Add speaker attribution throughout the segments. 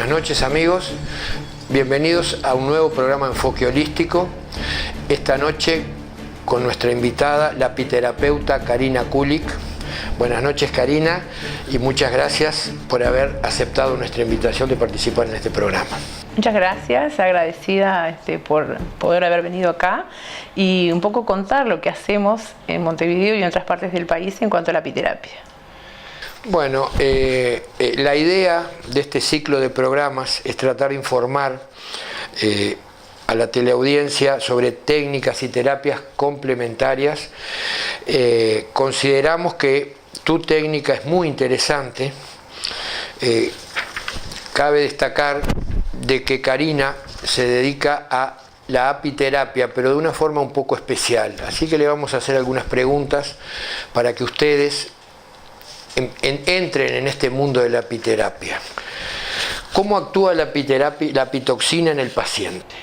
Speaker 1: Buenas noches amigos, bienvenidos a un nuevo programa Enfoque Holístico. Esta noche con nuestra invitada, la apiterapeuta Karina Kulik. Buenas noches Karina y muchas gracias por haber aceptado nuestra invitación de participar en este programa.
Speaker 2: Muchas gracias, agradecida por poder haber venido acá y un poco contar lo que hacemos en Montevideo y en otras partes del país en cuanto a la apiterapia.
Speaker 1: Bueno, la idea de este ciclo de programas es tratar de informar a la teleaudiencia sobre técnicas y terapias complementarias. Consideramos que tu técnica es muy interesante. Cabe destacar de que Karina se dedica a la apiterapia, pero de una forma un poco especial. Así que le vamos a hacer algunas preguntas para que ustedes entren en este mundo de la apiterapia. ¿Cómo actúa la apitoxina en el paciente?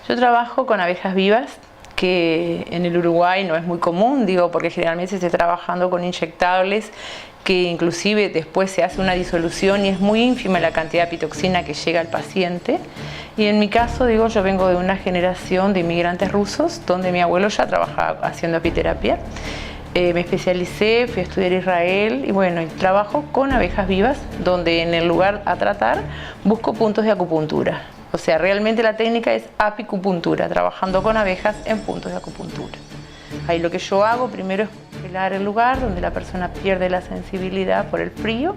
Speaker 2: Yo trabajo con abejas vivas, que en el Uruguay no es muy común, porque generalmente se está trabajando con inyectables, que inclusive después se hace una disolución y es muy ínfima la cantidad de apitoxina que llega al paciente. Y en mi caso, yo vengo de una generación de inmigrantes rusos, donde mi abuelo ya trabajaba haciendo apiterapia. Me especialicé, fui a estudiar Israel y trabajo con abejas vivas, donde en el lugar a tratar busco puntos de acupuntura. O sea, realmente la técnica es apicupuntura, trabajando con abejas en puntos de acupuntura. Ahí lo que yo hago primero es congelar el lugar donde la persona pierde la sensibilidad por el frío.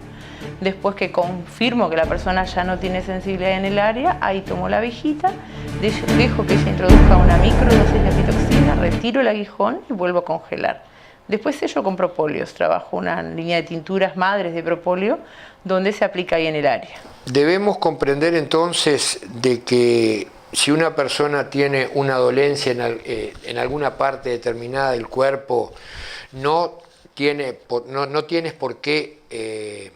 Speaker 2: Después que confirmo que la persona ya no tiene sensibilidad en el área, ahí tomo la abejita, dejo que ella introduzca una microdosis de apitoxina, retiro el aguijón y vuelvo a congelar. Después sello con propóleos, trabajo una línea de tinturas madres de propóleo donde se aplica ahí en el área.
Speaker 1: Debemos comprender entonces de que si una persona tiene una dolencia en alguna parte determinada del cuerpo, no tienes por qué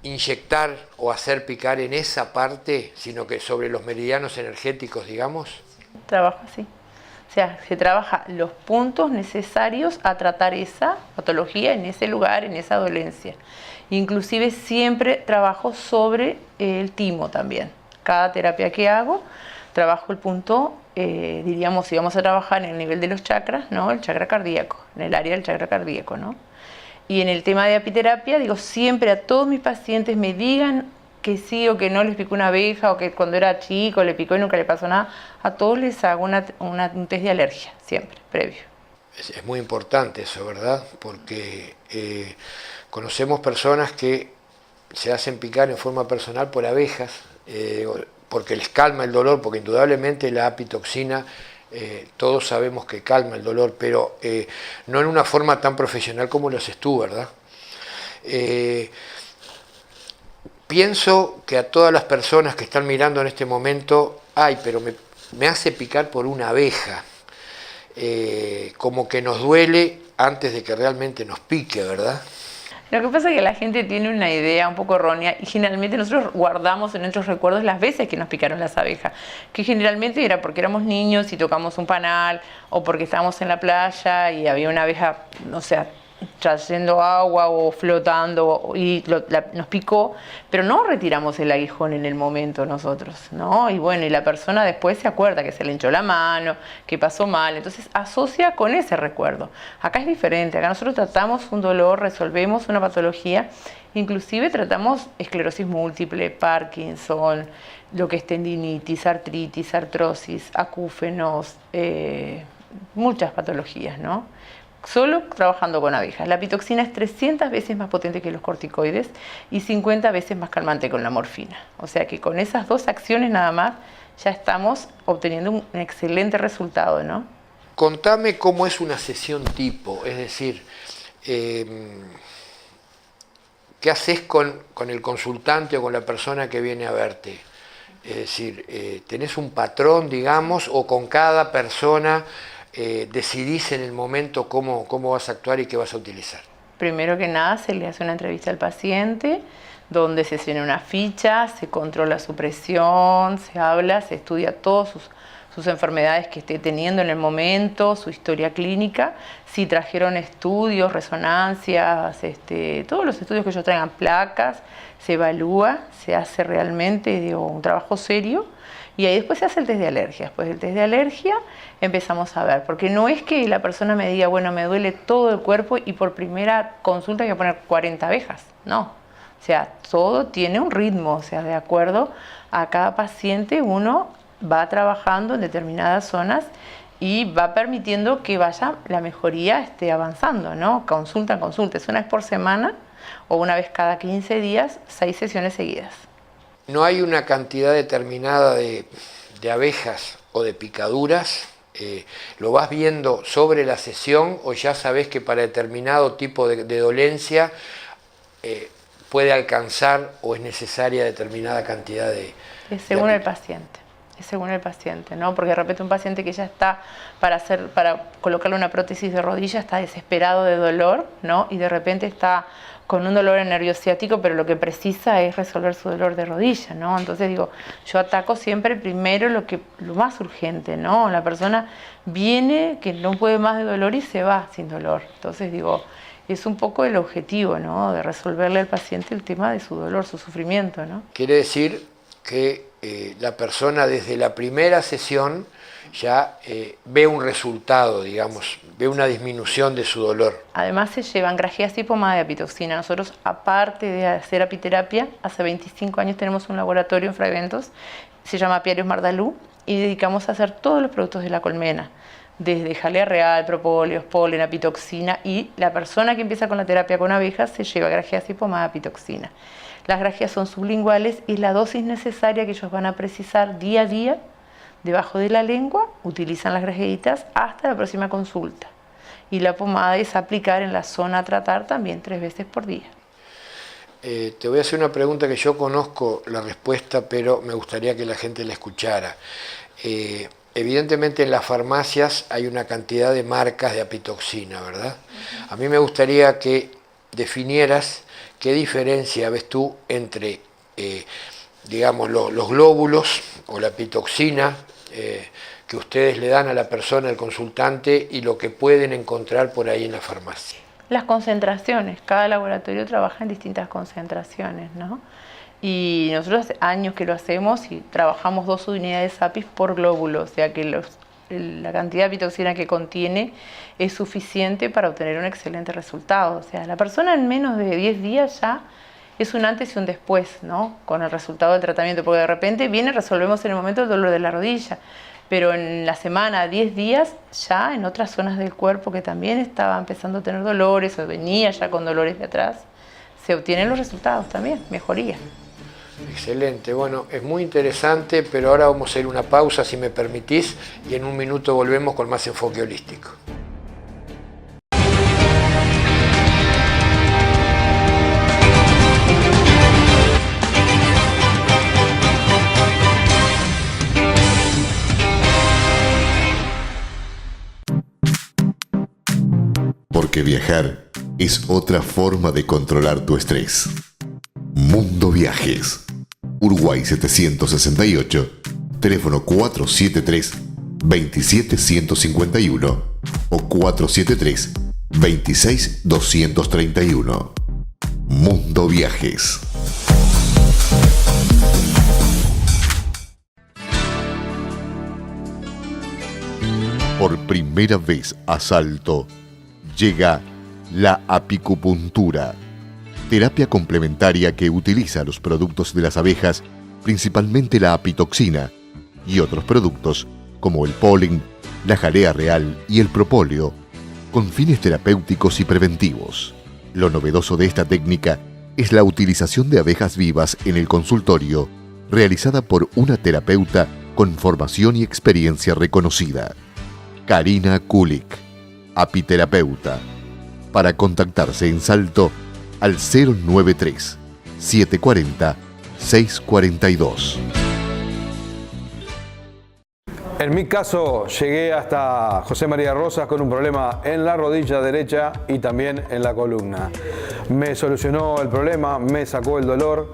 Speaker 1: inyectar o hacer picar en esa parte, sino que sobre los meridianos energéticos, digamos.
Speaker 2: Trabajo así. O sea, se trabaja los puntos necesarios a tratar esa patología en ese lugar, en esa dolencia. Inclusive siempre trabajo sobre el timo también. Cada terapia que hago, trabajo el punto, diríamos, si vamos a trabajar en el nivel de los chakras, ¿no? El chakra cardíaco, en el área del chakra cardíaco, ¿no? Y en el tema de apiterapia, siempre a todos mis pacientes me digan que sí o que no les picó una abeja o que cuando era chico le picó y nunca le pasó nada, a todos les hago un test de alergia, siempre, previo.
Speaker 1: Es muy importante eso, ¿verdad? Porque conocemos personas que se hacen picar en forma personal por abejas, porque les calma el dolor, porque indudablemente la apitoxina, todos sabemos que calma el dolor, pero no en una forma tan profesional como lo haces tú, ¿verdad? Pienso que a todas las personas que están mirando en este momento, pero me hace picar por una abeja, como que nos duele antes de que realmente nos pique, ¿verdad?
Speaker 2: Lo que pasa es que la gente tiene una idea un poco errónea y generalmente nosotros guardamos en nuestros recuerdos las veces que nos picaron las abejas, que generalmente era porque éramos niños y tocamos un panal o porque estábamos en la playa y había una abeja, trayendo agua o flotando y nos picó, pero no retiramos el aguijón en el momento nosotros, ¿no? Y la persona después se acuerda que se le hinchó la mano, que pasó mal, entonces asocia con ese recuerdo. Acá es diferente, acá nosotros tratamos un dolor, resolvemos una patología, inclusive tratamos esclerosis múltiple, Parkinson, lo que es tendinitis, artritis, artrosis, acúfenos, muchas patologías, ¿no? Solo trabajando con abejas. La apitoxina es 300 veces más potente que los corticoides y 50 veces más calmante con la morfina. O sea que con esas dos acciones nada más ya estamos obteniendo un excelente resultado, ¿no?
Speaker 1: Contame cómo es una sesión tipo, es decir, ¿qué haces con el consultante o con la persona que viene a verte? Es decir, ¿tenés un patrón, digamos, o con cada persona decidís en el momento cómo vas a actuar y qué vas a utilizar?
Speaker 2: Primero que nada se le hace una entrevista al paciente donde se llena una ficha, se controla su presión, se habla, se estudia todos sus sus enfermedades que esté teniendo en el momento, su historia clínica, si trajeron estudios, resonancias, todos los estudios que ellos traigan, placas, se evalúa, se hace realmente un trabajo serio y ahí después se hace el test de alergia. Después del test de alergia empezamos a ver, porque no es que la persona me diga, bueno, me duele todo el cuerpo y por primera consulta voy a poner 40 abejas, no. O sea, todo tiene un ritmo, o sea, de acuerdo a cada paciente uno va trabajando en determinadas zonas y va permitiendo que vaya la mejoría esté avanzando, ¿no? Consulta en consulta, es una vez por semana o una vez cada 15 días, 6 sesiones seguidas.
Speaker 1: ¿No hay una cantidad determinada de abejas o de picaduras? ¿Lo vas viendo sobre la sesión o ya sabés que para determinado tipo de dolencia puede alcanzar o es necesaria determinada cantidad de...
Speaker 2: Es según el paciente. Es según el paciente, ¿no? Porque de repente un paciente que ya está para colocarle una prótesis de rodilla está desesperado de dolor, ¿no? Y de repente está con un dolor en nervio ciático, pero lo que precisa es resolver su dolor de rodilla, ¿no? Entonces digo, yo ataco siempre primero lo más urgente, ¿no? La persona viene que no puede más de dolor y se va sin dolor. Entonces digo, es un poco el objetivo, ¿no? De resolverle al paciente el tema de su dolor, su sufrimiento, ¿no?
Speaker 1: Quiere decir que la persona desde la primera sesión ya ve un resultado, digamos, ve una disminución de su dolor.
Speaker 2: Además se llevan grajeas y pomada de apitoxina. Nosotros, aparte de hacer apiterapia, hace 25 años tenemos un laboratorio en Fray Bentos, se llama Apiarios Mardalú, y dedicamos a hacer todos los productos de la colmena, desde jalea real, propóleos, polen, apitoxina, y la persona que empieza con la terapia con abejas se lleva grajeas y pomada de apitoxina. Las grajeas son sublinguales y la dosis necesaria que ellos van a precisar día a día, debajo de la lengua, utilizan las grajeitas hasta la próxima consulta. Y la pomada es aplicar en la zona a tratar también 3 veces por día.
Speaker 1: Te voy a hacer una pregunta que yo conozco la respuesta, pero me gustaría que la gente la escuchara. Evidentemente en las farmacias hay una cantidad de marcas de apitoxina, ¿verdad? A mí me gustaría que definieras qué diferencia ves tú entre, digamos, los glóbulos o la apitoxina que ustedes le dan a la persona, al consultante, y lo que pueden encontrar por ahí en la farmacia.
Speaker 2: Las concentraciones, cada laboratorio trabaja en distintas concentraciones, ¿no? Y nosotros hace años que lo hacemos y trabajamos 2 unidades APIs por glóbulo, o sea que la cantidad de apitoxina que contiene es suficiente para obtener un excelente resultado. O sea, la persona en menos de 10 días ya es un antes y un después, ¿no? Con el resultado del tratamiento, porque de repente resolvemos en el momento el dolor de la rodilla, pero en la semana, 10 días, ya en otras zonas del cuerpo que también estaba empezando a tener dolores o venía ya con dolores de atrás, se obtienen los resultados también, mejoría.
Speaker 1: Excelente, bueno, es muy interesante, pero ahora vamos a ir a una pausa, si me permitís, y en un minuto volvemos con más enfoque holístico.
Speaker 3: Porque viajar es otra forma de controlar tu estrés. Mundo Viajes. Uruguay 768, teléfono 473-27151 o 473-26231. Mundo Viajes. Por primera vez a Salto llega la apicupuntura, terapia complementaria que utiliza los productos de las abejas, principalmente la apitoxina, y otros productos como el polen, la jalea real y el propóleo, con fines terapéuticos y preventivos. Lo novedoso de esta técnica es la utilización de abejas vivas en el consultorio, realizada por una terapeuta con formación y experiencia reconocida. Karina Kulik, apiterapeuta. Para contactarse en Salto al 093-740-642.
Speaker 4: En mi caso, llegué hasta José María Rosas con un problema en la rodilla derecha y también en la columna. Me solucionó el problema, me sacó el dolor,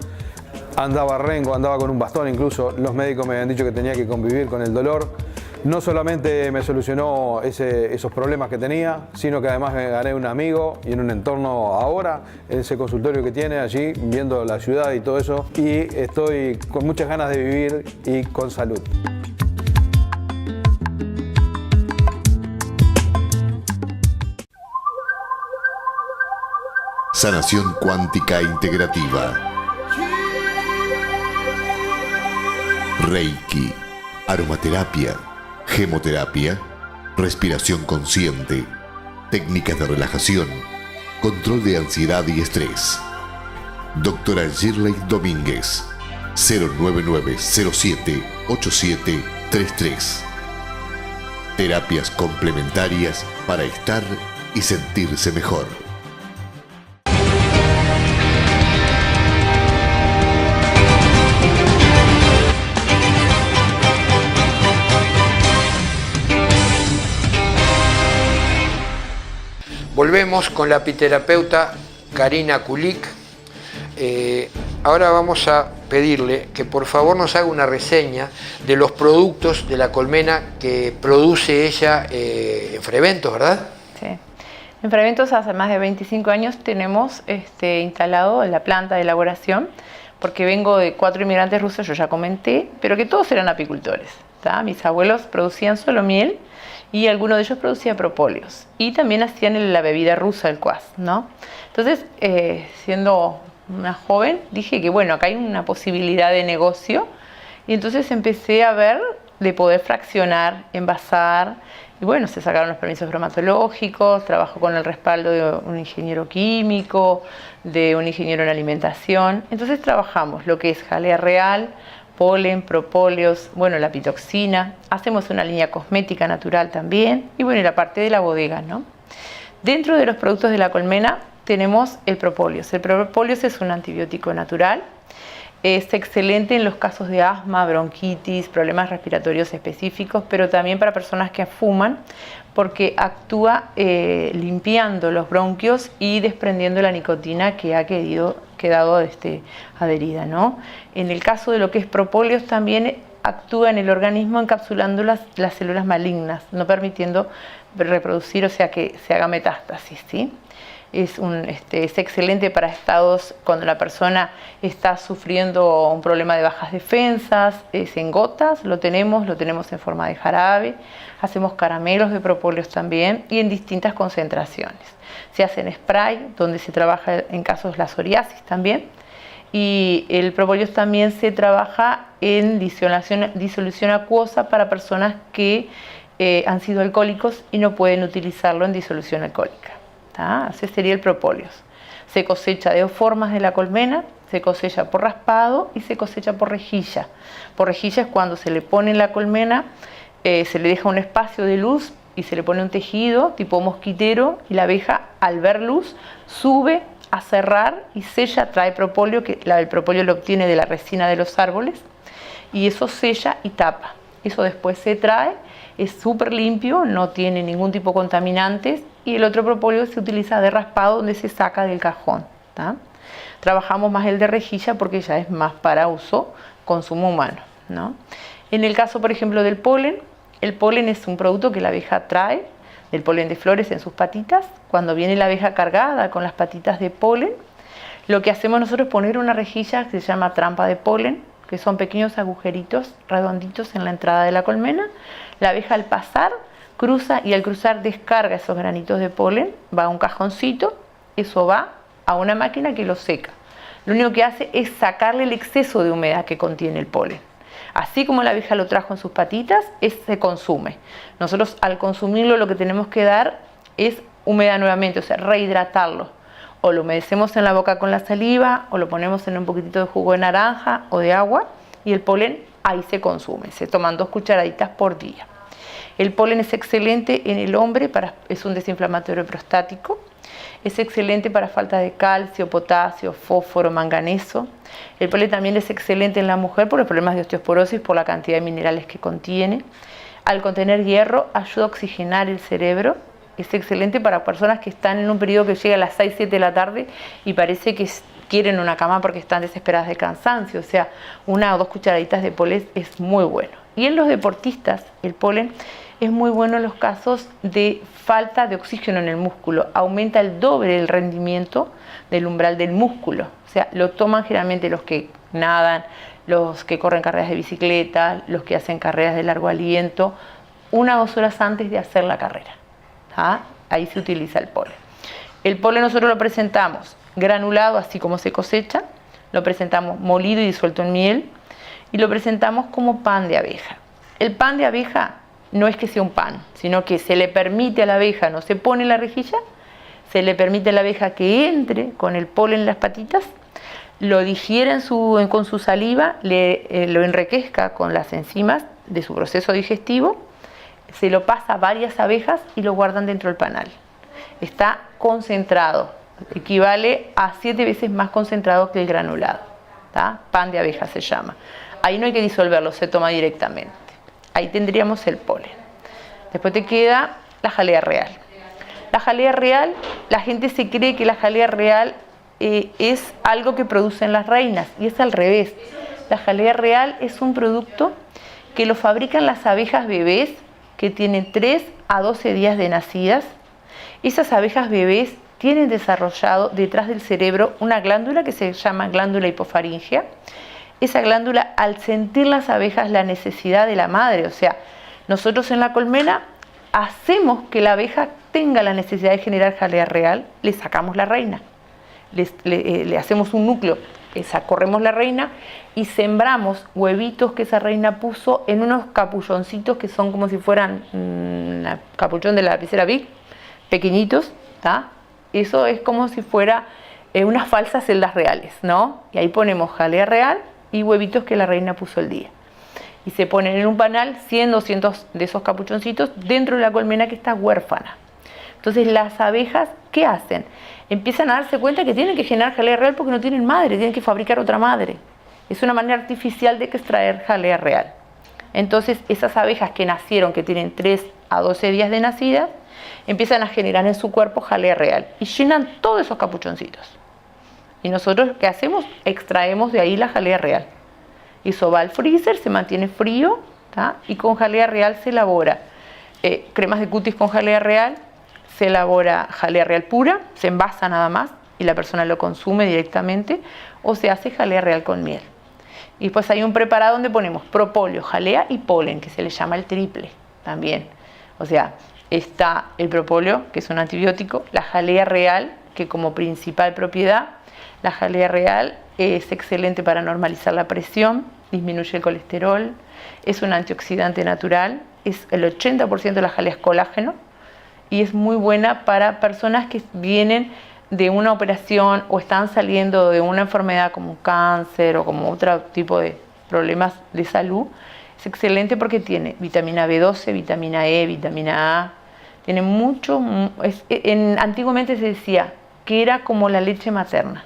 Speaker 4: andaba rengo, andaba con un bastón incluso. Los médicos me habían dicho que tenía que convivir con el dolor. No solamente me solucionó esos problemas que tenía, sino que además me gané un amigo y en un entorno ahora, en ese consultorio que tiene allí, viendo la ciudad y todo eso, y estoy con muchas ganas de vivir y con salud.
Speaker 3: Sanación cuántica integrativa. Reiki, aromaterapia, gemoterapia, respiración consciente, técnicas de relajación, control de ansiedad y estrés. Doctora Shirley Domínguez, 099-07-8733. Terapias complementarias para estar y sentirse mejor.
Speaker 1: Volvemos con la apiterapeuta Karina Kulik. Ahora vamos a pedirle que por favor nos haga una reseña de los productos de la colmena que produce ella en Freventos, ¿verdad?
Speaker 2: Sí. En Freventos hace más de 25 años tenemos instalado la planta de elaboración, porque vengo de 4 inmigrantes rusos, yo ya comenté, pero que todos eran apicultores, ¿tá? Mis abuelos producían solo miel y alguno de ellos producía propóleos y también hacían la bebida rusa, el kvass, ¿no? Entonces, siendo una joven, dije que bueno, acá hay una posibilidad de negocio y entonces empecé a ver de poder fraccionar, envasar y bueno, se sacaron los permisos bromatológicos, trabajo con el respaldo de un ingeniero químico, de un ingeniero en alimentación, entonces trabajamos lo que es jalea real, polen, propóleos, bueno, la pitoxina, hacemos una línea cosmética natural también y bueno, y la parte de la bodega, ¿no? Dentro de los productos de la colmena tenemos el propóleos. El propóleos es un antibiótico natural, es excelente en los casos de asma, bronquitis, problemas respiratorios específicos, pero también para personas que fuman, porque actúa limpiando los bronquios y desprendiendo la nicotina que ha quedado adherida, ¿no? En el caso de lo que es propóleos también actúa en el organismo encapsulando las células malignas, no permitiendo reproducir, o sea que se haga metástasis, ¿sí? Es excelente para estados cuando la persona está sufriendo un problema de bajas defensas, es en gotas, lo tenemos en forma de jarabe, hacemos caramelos de propóleos también y en distintas concentraciones. Se hace en spray, donde se trabaja en casos la psoriasis también, y el propóleos también se trabaja en disolución acuosa para personas que han sido alcohólicos y no pueden utilizarlo en disolución alcohólica. Ese sería el propóleos. Se cosecha de dos formas de la colmena, se cosecha por raspado y se cosecha por rejilla. Por rejilla es cuando se le pone en la colmena, se le deja un espacio de luz y se le pone un tejido tipo mosquitero y la abeja al ver luz sube a cerrar y sella, trae propóleo, que el propóleo lo obtiene de la resina de los árboles y eso sella y tapa. Eso después se trae, es súper limpio, no tiene ningún tipo de contaminantes y el otro propóleo se utiliza de raspado donde se saca del cajón, ¿tá? Trabajamos más el de rejilla porque ya es más para uso, consumo humano, ¿no? En el caso, por ejemplo, del polen, el polen es un producto que la abeja trae, del polen de flores en sus patitas. Cuando viene la abeja cargada con las patitas de polen, lo que hacemos nosotros es poner una rejilla que se llama trampa de polen, que son pequeños agujeritos redonditos en la entrada de la colmena. La abeja al pasar cruza y al cruzar descarga esos granitos de polen, va a un cajoncito, eso va a una máquina que lo seca. Lo único que hace es sacarle el exceso de humedad que contiene el polen. Así como la abeja lo trajo en sus patitas, se consume. Nosotros al consumirlo lo que tenemos que dar es humedad nuevamente, o sea, rehidratarlo. O lo humedecemos en la boca con la saliva, o lo ponemos en un poquitito de jugo de naranja o de agua, y el polen ahí se consume. Se toman 2 cucharaditas por día. El polen es excelente en el hombre, es un desinflamatorio prostático. Es excelente para falta de calcio, potasio, fósforo, manganeso. El polen también es excelente en la mujer por los problemas de osteoporosis, por la cantidad de minerales que contiene. Al contener hierro, ayuda a oxigenar el cerebro. Es excelente para personas que están en un periodo que llega a las 6, 7 de la tarde y parece que quieren una cama porque están desesperadas de cansancio. O sea, 1 o 2 cucharaditas de polen es muy bueno. Y en los deportistas, el polen es muy bueno en los casos de falta de oxígeno en el músculo. Aumenta el doble el rendimiento del umbral del músculo. O sea, lo toman generalmente los que nadan, los que corren carreras de bicicleta, los que hacen carreras de largo aliento, 1 o 2 horas antes de hacer la carrera. ¿Ah? Ahí se utiliza el polen. El polen nosotros lo presentamos granulado, así como se cosecha, lo presentamos molido y disuelto en miel, y lo presentamos como pan de abeja. El pan de abeja no es que sea un pan, sino que se le permite a la abeja, no se pone en la rejilla, se le permite a la abeja que entre con el polen en las patitas, lo digiera con su saliva, lo enriquezca con las enzimas de su proceso digestivo, se lo pasa a varias abejas y lo guardan dentro del panal. Está concentrado, equivale a 7 veces más concentrado que el granulado. ¿Tá? Pan de abeja se llama. Ahí no hay que disolverlo, se toma directamente. Ahí tendríamos el polen. Después te queda la jalea real. La jalea real, la gente se cree que la jalea real es algo que producen las reinas, y es al revés. La jalea real es un producto que lo fabrican las abejas bebés que tienen 3 a 12 días de nacidas. Esas abejas bebés tienen desarrollado detrás del cerebro una glándula que se llama glándula hipofaríngea. Esa glándula, al sentir las abejas la necesidad de la madre, o sea, nosotros en la colmena hacemos que la abeja tenga la necesidad de generar jalea real, le sacamos la reina, le hacemos un núcleo, corremos la reina y sembramos huevitos que esa reina puso en unos capulloncitos que son como si fueran el capuchón de la lapicera Bic, pequeñitos, ¿tá? Eso es como si fuera unas falsas celdas reales, ¿no? Y ahí ponemos jalea real y huevitos que la reina puso el día. Y se ponen en un panal 100, 200 de esos capuchoncitos dentro de la colmena que está huérfana. Entonces las abejas, ¿qué hacen? Empiezan a darse cuenta que tienen que generar jalea real porque no tienen madre, tienen que fabricar otra madre. Es una manera artificial de extraer jalea real. Entonces esas abejas que nacieron, que tienen 3 a 12 días de nacidas, empiezan a generar en su cuerpo jalea real y llenan todos esos capuchoncitos. Y nosotros, ¿qué hacemos? Extraemos de ahí la jalea real. Eso va al freezer, se mantiene frío, ¿tá? Y con jalea real se elabora cremas de cutis con jalea real, se elabora jalea real pura, se envasa nada más y la persona lo consume directamente, o se hace jalea real con miel. Y después hay un preparado donde ponemos propóleo, jalea y polen, que se le llama el triple también. O sea, está el propóleo, que es un antibiótico, la jalea real, que como principal propiedad, la jalea real es excelente para normalizar la presión, disminuye el colesterol, es un antioxidante natural, es el 80% de la jalea es colágeno y es muy buena para personas que vienen de una operación o están saliendo de una enfermedad como un cáncer o como otro tipo de problemas de salud. Es excelente porque tiene vitamina B12, vitamina E, vitamina A, tiene mucho, antiguamente se decía que era como la leche materna.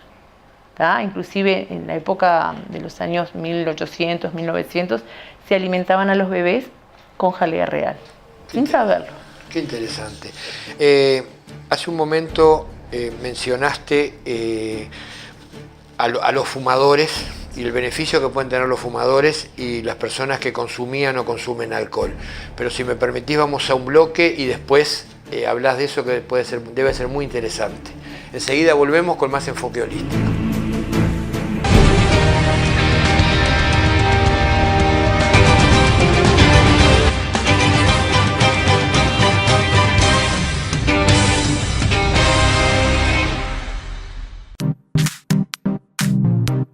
Speaker 2: ¿tá? Inclusive en la época de los años 1800, 1900, se alimentaban a los bebés con jalea real, sin saberlo.
Speaker 1: Qué interesante. Hace un momento mencionaste a los fumadores y el beneficio que pueden tener los fumadores y las personas que consumían o consumen alcohol. Pero si me permitís, vamos a un bloque y después hablas de eso que debe ser muy interesante. Enseguida volvemos con más enfoque holístico.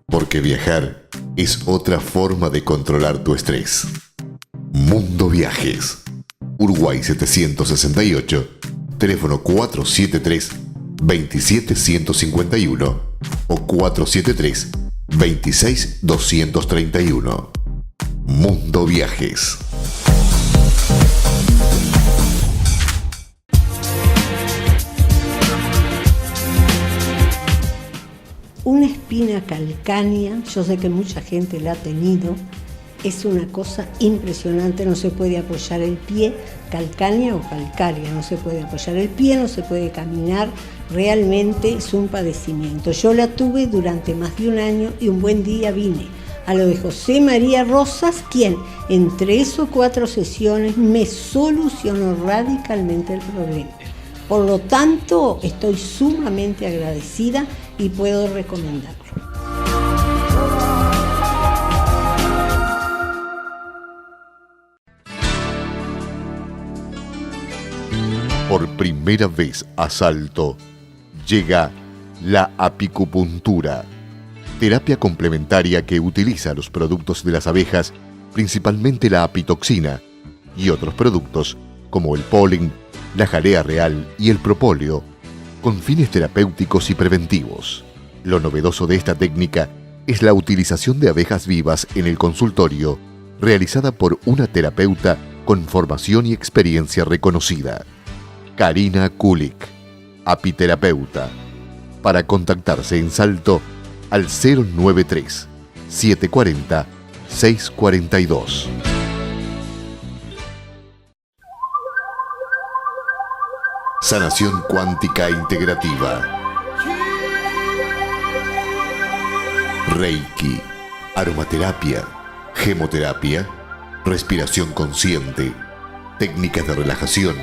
Speaker 3: Porque viajar es otra forma de controlar tu estrés. Mundo Viajes. Uruguay 768, teléfono 473-27151 o 473-26231. Mundo Viajes.
Speaker 5: Una espina calcánea, yo sé que mucha gente la ha tenido, es una cosa impresionante, no se puede apoyar el pie, calcánea o calcárea, no se puede apoyar el pie, no se puede caminar, realmente es un padecimiento. Yo la tuve durante más de un año y un buen día vine a lo de José María Rosas, quien en 3 o 4 sesiones me solucionó radicalmente el problema. Por lo tanto, estoy sumamente agradecida y puedo recomendarlo.
Speaker 3: Por primera vez a Salto llega la apicupuntura, terapia complementaria que utiliza los productos de las abejas, principalmente la apitoxina, y otros productos como el polen, la jalea real y el propóleo, con fines terapéuticos y preventivos. Lo novedoso de esta técnica es la utilización de abejas vivas en el consultorio, realizada por una terapeuta con formación y experiencia reconocida. Karina Kulik, apiterapeuta. Para contactarse en Salto al 093 740 642. Sanación cuántica integrativa. Reiki, aromaterapia, gemoterapia, respiración consciente, técnicas de relajación,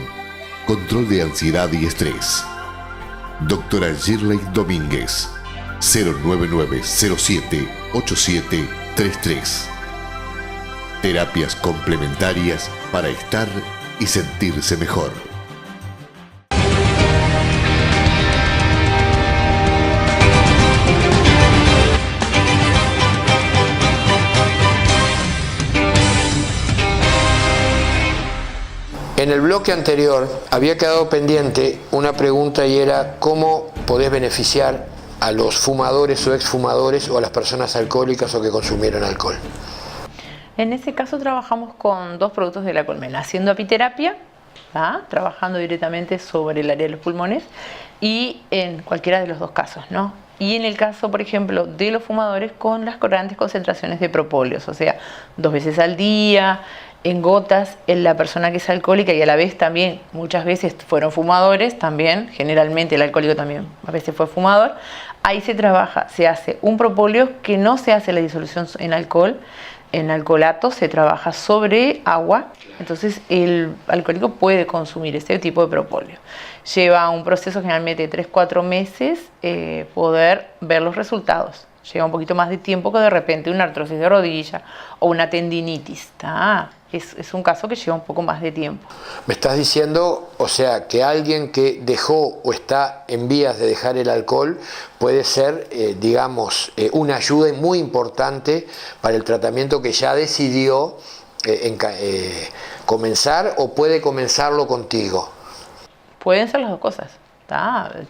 Speaker 3: control de ansiedad y estrés. Doctora Shirley Domínguez, 099078733. Terapias complementarias para estar y sentirse mejor.
Speaker 1: En el bloque anterior había quedado pendiente una pregunta y era ¿cómo podés beneficiar a los fumadores o exfumadores o a las personas alcohólicas o que consumieron alcohol?
Speaker 2: En ese caso trabajamos con 2 productos de la colmena, haciendo apiterapia, trabajando directamente sobre el área de los pulmones, y en cualquiera de los 2 casos, ¿no? Y en el caso, por ejemplo, de los fumadores, con las grandes concentraciones de propóleos, o sea, 2 veces al día, en gotas, en la persona que es alcohólica y a la vez también muchas veces fueron fumadores, también generalmente el alcohólico también a veces fue fumador. Ahí se trabaja, se hace un propóleo que no se hace la disolución en alcohol, en alcoholato se trabaja sobre agua, entonces el alcohólico puede consumir este tipo de propóleo. Lleva un proceso generalmente de 3-4 meses poder ver los resultados. Lleva un poquito más de tiempo que de repente una artrosis de rodilla o una tendinitis. Es un caso que lleva un poco más de tiempo.
Speaker 1: Me estás diciendo, o sea, que alguien que dejó o está en vías de dejar el alcohol puede ser, digamos, una ayuda muy importante para el tratamiento que ya decidió comenzar o puede comenzarlo contigo.
Speaker 2: Pueden ser las 2 cosas.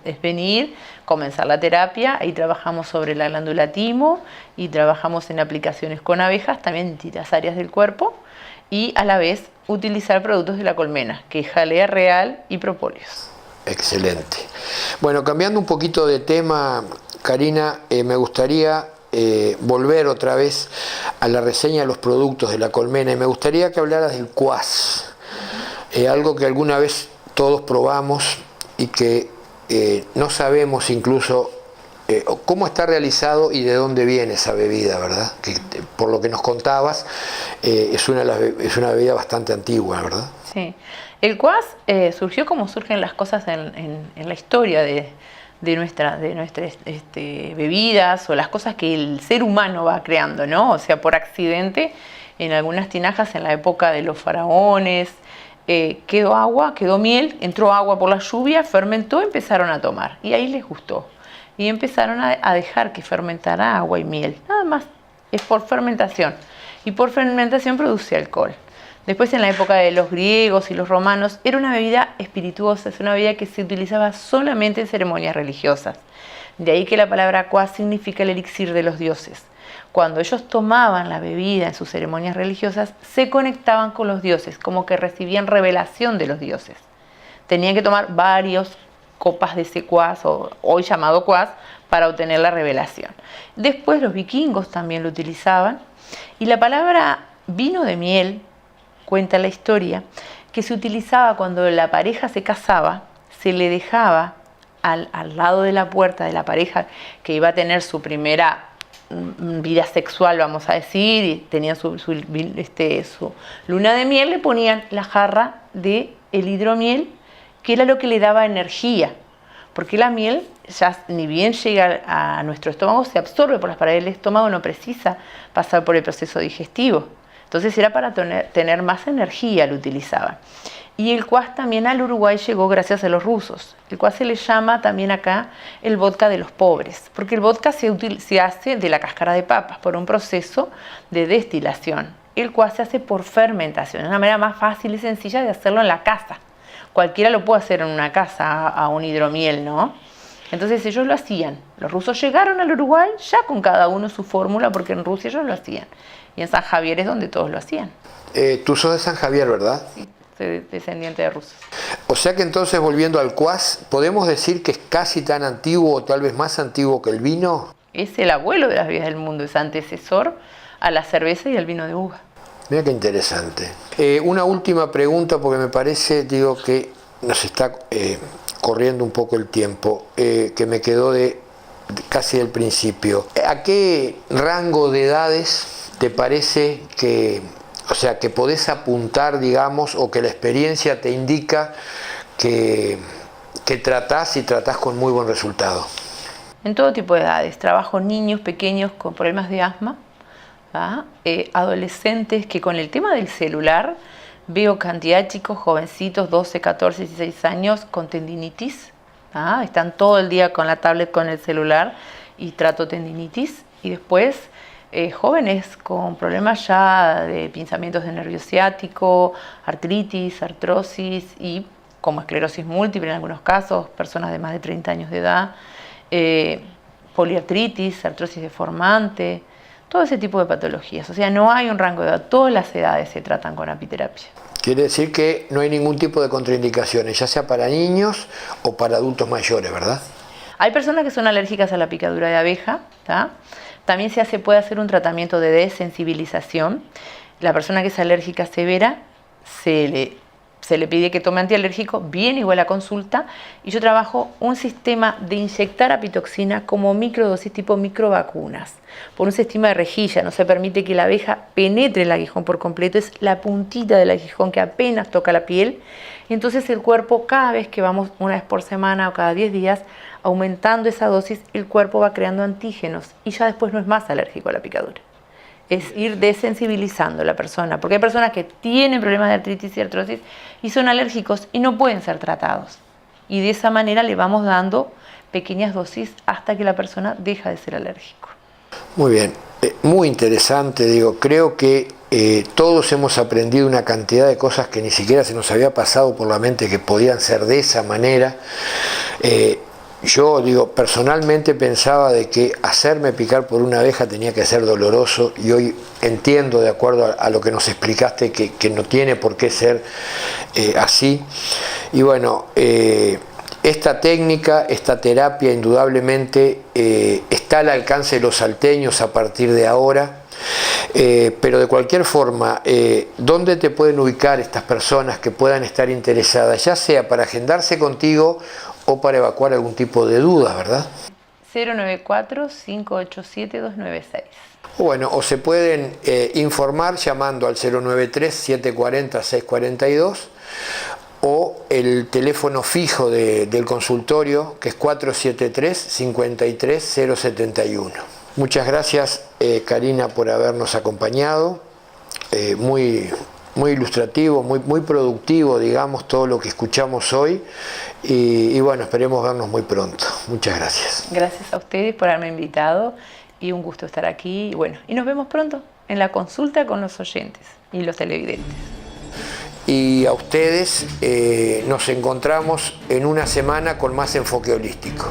Speaker 2: Es venir, comenzar la terapia, ahí trabajamos sobre la glándula timo y trabajamos en aplicaciones con abejas, también en distintas áreas del cuerpo, y a la vez utilizar productos de la colmena, que es jalea real y propóleos.
Speaker 1: Excelente. Bueno, cambiando un poquito de tema, Karina, me gustaría volver otra vez a la reseña de los productos de la colmena y me gustaría que hablaras del cuas, algo que alguna vez todos probamos y que no sabemos incluso cómo está realizado y de dónde viene esa bebida, ¿verdad? Que por lo que nos contabas es una bebida bastante antigua, ¿verdad?
Speaker 2: Sí. El cuas surgió como surgen las cosas en la historia de nuestras bebidas o las cosas que el ser humano va creando, ¿no? O sea, por accidente, en algunas tinajas en la época de los faraones, quedó agua, quedó miel, entró agua por la lluvia, fermentó, empezaron a tomar y ahí les gustó y empezaron a dejar que fermentara agua y miel, nada más, es por fermentación y por fermentación produce alcohol. Después en la época de los griegos y los romanos era una bebida espirituosa, es una bebida que se utilizaba solamente en ceremonias religiosas, de ahí que la palabra cuas significa el elixir de los dioses. Cuando ellos tomaban la bebida en sus ceremonias religiosas, se conectaban con los dioses, como que recibían revelación de los dioses. Tenían que tomar varias copas de ese cuas, hoy llamado cuas, para obtener la revelación. Después los vikingos también lo utilizaban, y la palabra vino de miel, cuenta la historia, que se utilizaba cuando la pareja se casaba, se le dejaba al lado de la puerta de la pareja que iba a tener su primera vida sexual, vamos a decir, y tenían su luna de miel, le ponían la jarra de el hidromiel, que era lo que le daba energía, porque la miel ya ni bien llega a nuestro estómago, se absorbe por las paredes del estómago, no precisa pasar por el proceso digestivo. Entonces era para tener más energía, lo utilizaban. Y el cuas también al Uruguay llegó gracias a los rusos. El cuas se le llama también acá el vodka de los pobres, porque el vodka se hace de la cáscara de papas por un proceso de destilación. El cuas se hace por fermentación, es una manera más fácil y sencilla de hacerlo en la casa. Cualquiera lo puede hacer en una casa a un hidromiel, ¿no? Entonces ellos lo hacían. Los rusos llegaron al Uruguay ya con cada uno su fórmula, porque en Rusia ellos lo hacían. Y en San Javier es donde todos lo hacían.
Speaker 1: Tú sos de San Javier, ¿verdad?
Speaker 2: Sí, soy descendiente de rusos.
Speaker 1: O sea que entonces, volviendo al cuas, ¿podemos decir que es casi tan antiguo o tal vez más antiguo que el vino?
Speaker 2: Es el abuelo de las bebidas del mundo, es antecesor a la cerveza y al vino de uva.
Speaker 1: Mira qué interesante. Una última pregunta, porque me parece, digo, que nos está corriendo un poco el tiempo, que me quedó casi del principio. ¿A qué rango de edades te parece que, o sea, que podés apuntar, digamos, o que la experiencia te indica que tratás y tratás con muy buen resultado?
Speaker 2: En todo tipo de edades. Trabajo niños pequeños con problemas de asma, adolescentes que con el tema del celular veo cantidad de chicos jovencitos, 12, 14, 16 años con tendinitis. Están todo el día con la tablet, con el celular, y trato tendinitis. Y después jóvenes con problemas ya de pinzamientos de nervio ciático, artritis, artrosis y como esclerosis múltiple en algunos casos, personas de más de 30 años de edad, poliartritis, artrosis deformante, todo ese tipo de patologías. O sea, no hay un rango de edad, todas las edades se tratan con apiterapia.
Speaker 1: Quiere decir que no hay ningún tipo de contraindicaciones, ya sea para niños o para adultos mayores, ¿verdad?
Speaker 2: Hay personas que son alérgicas a la picadura de abeja, ¿tá? También puede hacer un tratamiento de desensibilización. La persona que es alérgica severa se le pide que tome antialérgico, viene igual a consulta, y yo trabajo un sistema de inyectar apitoxina como microdosis tipo microvacunas, por un sistema de rejilla. No se permite que la abeja penetre el aguijón por completo, es la puntita del aguijón que apenas toca la piel. Entonces el cuerpo, cada vez que vamos una vez por semana o cada 10 días, aumentando esa dosis, el cuerpo va creando antígenos y ya después no es más alérgico a la picadura. Es ir desensibilizando a la persona, porque hay personas que tienen problemas de artritis y artrosis y son alérgicos y no pueden ser tratados. Y de esa manera le vamos dando pequeñas dosis hasta que la persona deja de ser alérgico.
Speaker 1: Muy bien, muy interesante, digo, creo que todos hemos aprendido una cantidad de cosas que ni siquiera se nos había pasado por la mente que podían ser de esa manera. Yo digo, personalmente pensaba de que hacerme picar por una abeja tenía que ser doloroso, y hoy entiendo, de acuerdo a lo que nos explicaste, que no tiene por qué ser así. Y bueno, esta técnica, esta terapia indudablemente está al alcance de los salteños a partir de ahora. Pero de cualquier forma, ¿dónde te pueden ubicar estas personas que puedan estar interesadas, ya sea para agendarse contigo o para evacuar algún tipo de duda, verdad?
Speaker 2: 094-587-296.
Speaker 1: Bueno, o se pueden informar llamando al 093-740-642 o el teléfono fijo del consultorio, que es 473-53071. Muchas gracias, Karina, por habernos acompañado. Muy ilustrativo, muy productivo, digamos, todo lo que escuchamos hoy. Y bueno, esperemos vernos muy pronto. Muchas gracias.
Speaker 2: Gracias a ustedes por haberme invitado y un gusto estar aquí. Y nos vemos pronto en la consulta con los oyentes y los televidentes.
Speaker 1: Y a ustedes nos encontramos en una semana con más enfoque holístico.